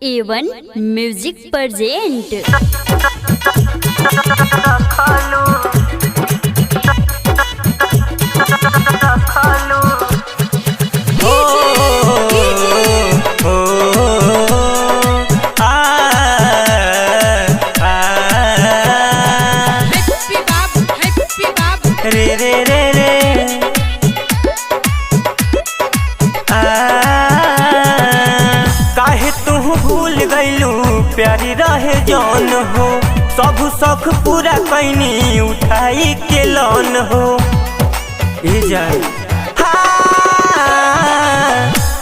A1 music present. रे रे रे रे काहे तू भूल गईलू प्यारी रहे जौन हो, सब शौक पूरा कैनी उठाई के लौन हो। ए जान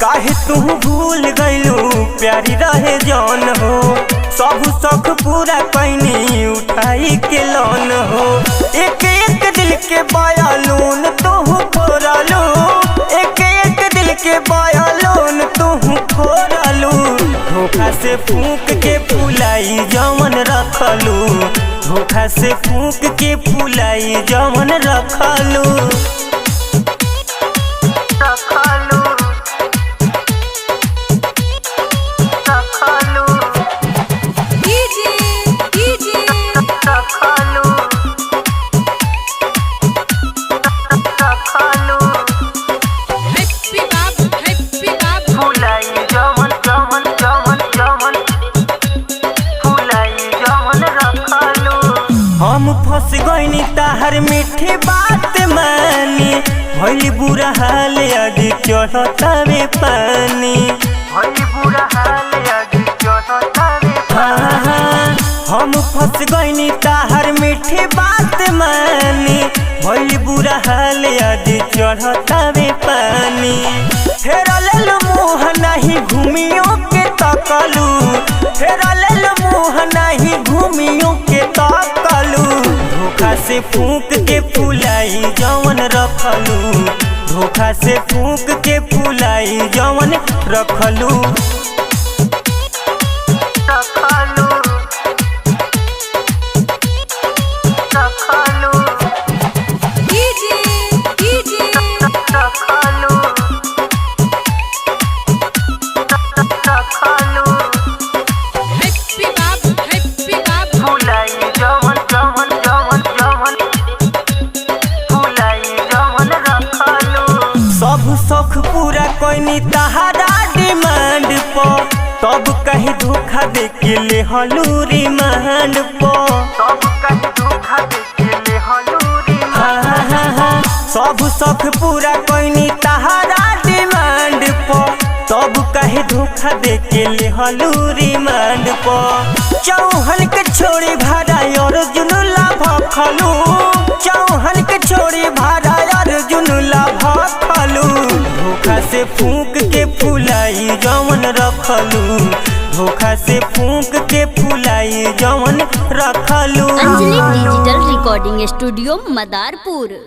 काहे तू भूल गईलू प्यारी रहे जौन हो, सब शौक पूरा कैनी उठाई के लौन हो। एक एक दिल के बयालून तू फोड़लू, एक एक दिल के बयालून तू फोड़लू। धोखा से फूंक के फुलाई जवन रखलू, धोखा से फूंक के फुलाई जवन रखलू। हम फंस गईनी ताहर मीठी बात मानी, भइल बुरा हाल आगे चढ़तावे पानी। हम फंस गईनी ताहर मीठी बात मानी, भइल बुरा हाल आगे चढ़तावे पानी। फेरा लेल मुँह नहीं घूमियों के तकलू, फेरा लेल मुँह नहीं घूमियों के तकलू। धोखा से फूंक के फुलाई जवन रखलू, धोखा से फूंक के फुलाई जवन रखलू। सब शौक पूरा कोई तहारा डिमांड पो, तब कहीं धोखा दे के ले हलू रिमांड पो। सब शौक पूरा कोई तहारा डिमांड पो, तब कहीं धोखा दे के ले हलू रिमांड पो। चौहन के छोड़ी भाड़ा और जुनुला भखलू, चौहन के छोड़ी भाड़ा और जुनुला भखलू। धोखा से फूंक के फुलाई जवन रखलू, धोखा से फूंक के फुलाई जवन रखलू। Anjali digital recording studio Madarpur.